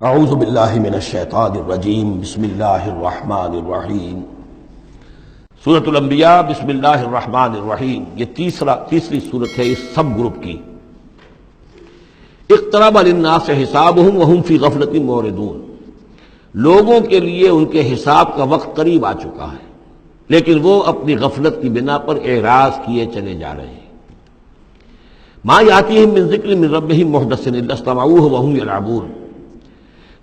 اعوذ باللہ من الشیطان الرجیم بسم اللہ الرحمن الرحیم سورۃ الانبیاء بسم اللہ الرحمن الرحیم یہ تیسری سورت ہے اس سب گروپ کی۔ اقترب للناس حسابهم وهم فی غفلۃ معرضون، لوگوں کے لیے ان کے حساب کا وقت قریب آ چکا ہے لیکن وہ اپنی غفلت کی بنا پر اعراض کیے چلے جا رہے ہیں۔ ما یاتیہم من ذکر من ربہم محدث الا استمعوہ وهم یلعبون،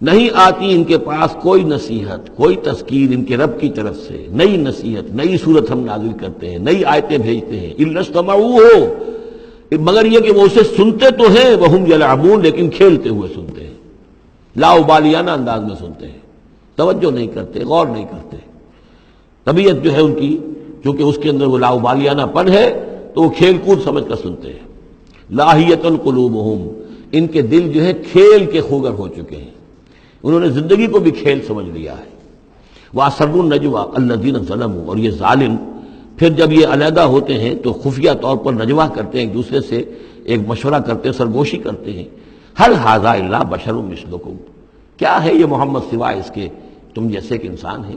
نہیں آتی ان کے پاس کوئی نصیحت، کوئی تذکیر ان کے رب کی طرف سے، نئی نصیحت، نئی صورت ہم نازل کرتے ہیں، نئی آیتیں بھیجتے ہیں، الا استمعوہ، مگر یہ کہ وہ اسے سنتے تو ہیں، وہم یلعبون، لیکن کھیلتے ہوئے سنتے ہیں، لا ابالیانہ انداز میں سنتے ہیں، توجہ نہیں کرتے، غور نہیں کرتے۔ طبیعت جو ہے ان کی، چونکہ اس کے اندر وہ لا ابالیانہ پن ہے تو وہ کھیل کود سمجھ کر سنتے ہیں۔ لاہیۃ قلوبہم، ان کے دل جو ہے کھیل کے خوگر ہو چکے ہیں، انہوں نے زندگی کو بھی کھیل سمجھ لیا ہے۔ وَأَسَرُّوا النَّجْوَىٰ الَّذِينَ ظَلَمُوا، اور یہ ظالم پھر جب یہ علیحدہ ہوتے ہیں تو خفیہ طور پر نجوہ کرتے ہیں، ایک دوسرے سے ایک مشورہ کرتے ہیں، سرگوشی کرتے ہیں۔ هَلْ هَٰذَا إِلَّا بَشَرٌ مِثْلُكُمْ، کیا ہے یہ محمد سوائے اس کے تم جیسے ایک انسان ہے؟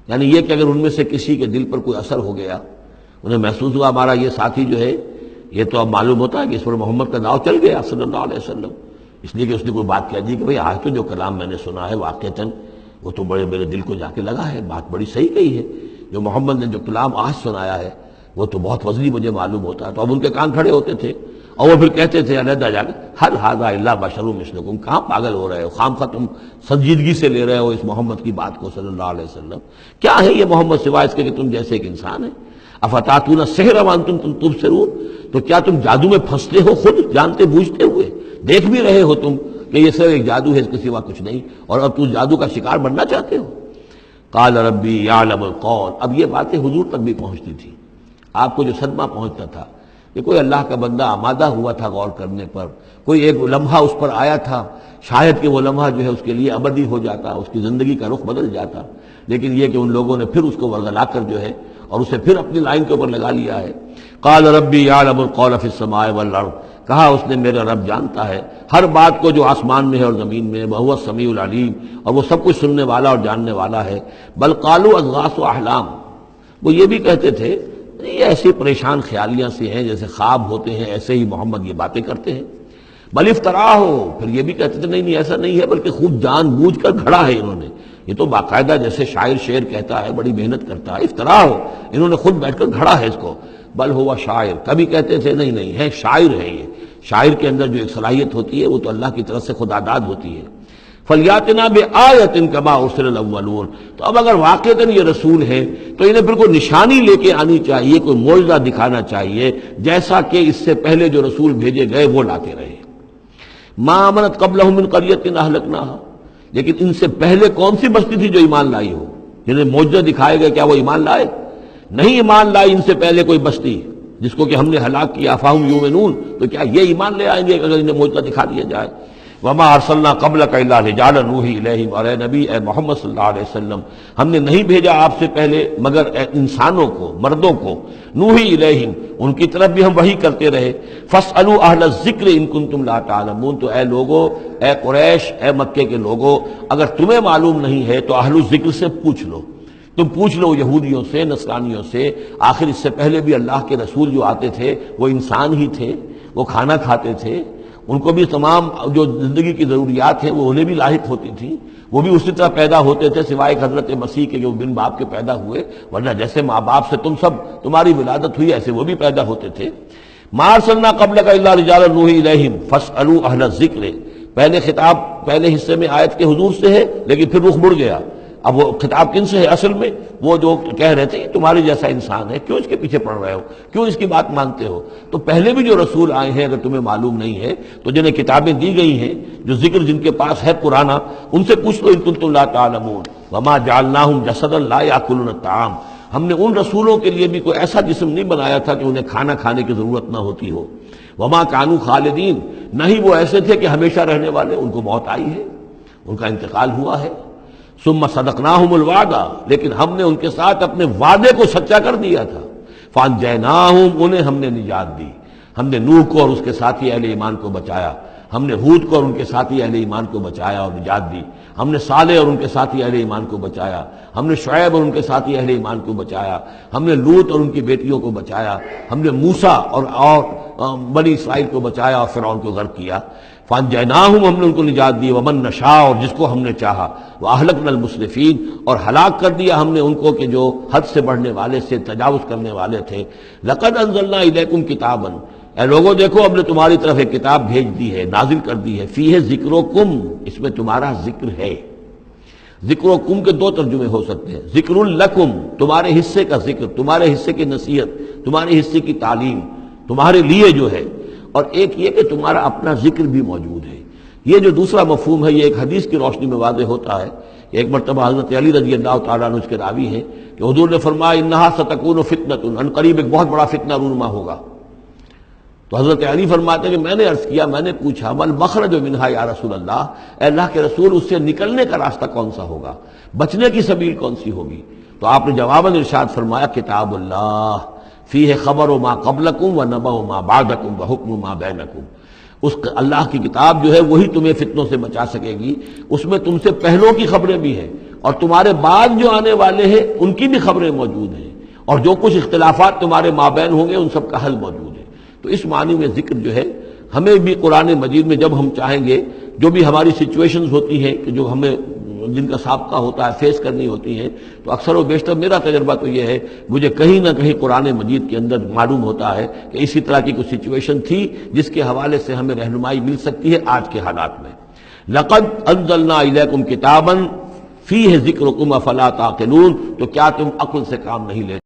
یعنی یہ کہ اگر ان میں سے کسی کے دل پر کوئی اثر ہو گیا، انہیں محسوس ہوا ہمارا یہ ساتھی جو ہے یہ تو اب معلوم ہوتا ہے کہ اس پر محمد کا داؤ چل گیا صلی اللہ علیہ وسلم، اس لیے کہ اس نے کوئی بات کہہ دی کہ بھئی آج تو جو کلام میں نے سنا ہے واقعتاً وہ تو بڑے میرے دل کو جا کے لگا ہے، بات بڑی صحیح کہی ہے، جو محمد نے جو کلام آج سنایا ہے وہ تو بہت وزنی مجھے معلوم ہوتا ہے۔ تو اب ان کے کان کھڑے ہوتے تھے اور وہ پھر کہتے تھے علیحدہ جا کے، هَلْ هَٰذَا إِلَّا بَشَرٌ مِثْلُكُمْ، کہاں پاگل ہو رہے ہو، خامخواہ تم سنجیدگی سے لے رہے ہو اس محمد کی بات کو صلی اللہ علیہ وسلم، کیا ہے یہ محمد سوائے اس کے کہ تم جیسے ایک انسان ہے؟ اَفَتَأْتُونَ السِّحْرَ وَأَنْتُمْ تُبْصِرُونَ، تو کیا تم جادو میں پھنستے ہو خود جانتے بوجھتے ہوئے، دیکھ بھی رہے ہو تم کہ یہ صرف ایک جادو ہے، اس کے سوا کچھ نہیں، اور اب تم جادو کا شکار بننا چاہتے ہو۔ قال ربی یعلم القول، اب یہ باتیں حضور تک بھی پہنچتی تھی، آپ کو جو صدمہ پہنچتا تھا کہ کوئی اللہ کا بندہ آمادہ ہوا تھا غور کرنے پر، کوئی ایک لمحہ اس پر آیا تھا، شاید کہ وہ لمحہ جو ہے اس کے لیے ابدی ہو جاتا، اس کی زندگی کا رخ بدل جاتا، لیکن یہ کہ ان لوگوں نے پھر اس کو ورگلا کر جو ہے اور اسے پھر اپنی لائن کے اوپر لگا لیا ہے۔ قال ربی یعلم القول فی السماء والارض، کہا اس نے میرا رب جانتا ہے ہر بات کو جو آسمان میں ہے اور زمین میں، وہو السمیع العلیم، اور وہ سب کچھ سننے والا اور جاننے والا ہے۔ بل قالوا اضغاث احلام، وہ یہ بھی کہتے تھے یہ ایسی پریشان خیالیاں سے ہیں جیسے خواب ہوتے ہیں، ایسے ہی محمد یہ باتیں کرتے ہیں۔ بل افترا ہو، پھر یہ بھی کہتے تھے نہیں ایسا نہیں ہے، بلکہ خوب جان بوجھ کر گھڑا ہے انہوں نے، یہ تو باقاعدہ جیسے شاعر شعر کہتا ہے بڑی محنت کرتا ہے، افترا ہو، انہوں نے خود بیٹھ کر گھڑا ہے اس کو۔ بل ہوا شاعر، کبھی کہتے تھے نہیں ہے شاعر ہے یہ، شاعر کے اندر جو ایک صلاحیت ہوتی ہے وہ تو اللہ کی طرف سے خدا داد ہوتی ہے۔ فلیاتنا بآیۃ کما ارسل الاولون، تو اب اگر واقعتاً یہ رسول ہے تو انہیں پھر کوئی نشانی لے کے آنی چاہیے، کوئی معجزہ دکھانا چاہیے جیسا کہ اس سے پہلے جو رسول بھیجے گئے وہ لاتے رہے۔ ما آمنت قبلہم من قریۃ اہلکناہا، لیکن ان سے پہلے کون سی بستی تھی جو ایمان لائی ہو، جنہیں معجزہ دکھائے گئے، کیا وہ ایمان لائے؟ نہیں ایمان لائی ان سے پہلے کوئی بستی جس کو کہ ہم نے ہلاک کیا، فہم یؤمنون، تو کیا یہ ایمان لے آئیں گے اگر انہیں معجزہ دکھا دیا جائے؟ وما ارسلنا قبلک الا رجالا نوحی الیہم، اور اے نبی اے محمد صلی اللہ علیہ وسلم ہم نے نہیں بھیجا آپ سے پہلے مگر انسانوں کو، مردوں کو، نوحی الیہم، ان کی طرف بھی ہم وحی کرتے رہے۔ فاسألوا اہل الذکر ان کنتم لا تعلمون، تو اے لوگو، اے قریش، اے مکے کے لوگو، اگر تمہیں معلوم نہیں ہے تو اہل الذکر سے پوچھ لو، تم پوچھ لو یہودیوں سے، نصرانیوں سے، آخر اس سے پہلے بھی اللہ کے رسول جو آتے تھے وہ انسان ہی تھے، وہ کھانا کھاتے تھے، ان کو بھی تمام جو زندگی کی ضروریات ہیں وہ انہیں بھی لاحق ہوتی تھیں، وہ بھی اسی طرح پیدا ہوتے تھے سوائے حضرت مسیح کے جو بن باپ کے پیدا ہوئے، ورنہ جیسے ماں باپ سے تم سب تمہاری ولادت ہوئی ایسے وہ بھی پیدا ہوتے تھے۔ ما ارسلنا قبلک الا رجالا نوحی الیہم فاسألوا اہل الذکر، پہلے خطاب پہلے حصے میں آیت کے حضور سے ہے لیکن پھر رخ مڑ گیا، اب وہ خطاب کن سے ہے؟ اصل میں وہ جو کہہ رہے تھے یہ تمہارے جیسا انسان ہے، کیوں اس کے پیچھے پڑ رہے ہو، کیوں اس کی بات مانتے ہو؟ تو پہلے بھی جو رسول آئے ہیں اگر تمہیں معلوم نہیں ہے تو جنہیں کتابیں دی گئی ہیں، جو ذکر جن کے پاس ہے پرانا، ان سے پوچھ لو ان کنتم لا تعلمون۔ وما جعلناہم جسدا لا یاکلون الطعام، ہم نے ان رسولوں کے لیے بھی کوئی ایسا جسم نہیں بنایا تھا کہ انہیں کھانا کھانے کی ضرورت نہ ہوتی ہو۔ وما کانوا خالدین، نہیں وہ ایسے تھے کہ ہمیشہ رہنے والے، ان کو موت آئی ہے، ان کا انتقال ہوا ہے۔ ثم صدقناہم الوعدہ، لیکن ہم نے ان کے ساتھ اپنے وعدے کو سچا کر دیا تھا۔ فانجیناہم، انہیں ہم نے نجات دی، ہم نے نوح کو اور اس کے ساتھی اہل ایمان کو بچایا۔ ہم نے ہود کو اور ان کے ساتھی اہل ایمان کو بچایا اور نجات دی، ہم نے صالح اور ان کے ساتھی اہل ایمان کو بچایا، ہم نے شعیب اور ان کے ساتھی اہل ایمان کو بچایا، ہم نے لوط اور ان کی بیٹیوں کو بچایا، ہم نے موسیٰ اور بنی اسرائیل کو بچایا اور فرعون کو غرق کیا۔ فانجیناہم، ہم نے ان کو نجات دی، ومن نشاء، اور جس کو ہم نے چاہا، واہلکنا المسرفین، اور ہلاک کر دیا ہم نے ان کو کہ جو حد سے بڑھنے والے سے تجاوز کرنے والے تھے۔ لقد انزلنا الیکم کتابا، اے لوگوں دیکھو ہم نے تمہاری طرف ایک کتاب بھیج دی ہے، نازل کر دی ہے، فیہ ذکرکم، اس میں تمہارا ذکر ہے۔ ذکر و کم کے دو ترجمے ہو سکتے ہیں، ذکر لکم، تمہارے حصے کا ذکر، تمہارے حصے کی نصیحت، تمہارے حصے کی تعلیم، تمہارے لیے جو ہے، اور ایک یہ کہ تمہارا اپنا ذکر بھی موجود ہے۔ یہ جو دوسرا مفہوم ہے یہ ایک حدیث کی روشنی میں واضح ہوتا ہے۔ ایک مرتبہ حضرت علی رضی اللہ تعالیٰ عنہ اس کے راوی ہیں کہ حضور نے فرمایا انہا ستکون فتنۃ، ان قریب ایک بہت بڑا فتنہ رونما ہوگا۔ تو حضرت علی فرماتے ہیں کہ میں نے عرض کیا، میں نے پوچھا مل مخرج منہا یا رسول اللہ، اے اللہ کے رسول اس سے نکلنے کا راستہ کون سا ہوگا، بچنے کی سبیل کون سی ہوگی؟ تو آپ نے جواباً ارشاد فرمایا کتاب اللہ فیہ خبر ما قبلکم و نبأ ما بعدکم و حکم ما بینکم، اس اللہ کی کتاب جو ہے وہی تمہیں فتنوں سے بچا سکے گی، اس میں تم سے پہلوں کی خبریں بھی ہیں اور تمہارے بعد جو آنے والے ہیں ان کی بھی خبریں موجود ہیں، اور جو کچھ اختلافات تمہارے مابین ہوں گے ان سب کا حل موجود ہے۔ تو اس معنی میں ذکر جو ہے ہمیں بھی قرآن مجید میں جب ہم چاہیں گے، جو بھی ہماری سچویشنز ہوتی ہیں کہ جو ہمیں جن کا سابقہ ہوتا ہے فیس کرنی ہوتی ہیں، تو اکثر و بیشتر میرا تجربہ تو یہ ہے مجھے کہیں نہ کہیں قرآن مجید کے اندر معلوم ہوتا ہے کہ اسی طرح کی کوئی سچویشن تھی جس کے حوالے سے ہمیں رہنمائی مل سکتی ہے آج کے حالات میں۔ لقد انزلنا الیکم کتابا فیہ ذکرکم افلا تعقلون، تو کیا تم عقل سے کام نہیں لیتے؟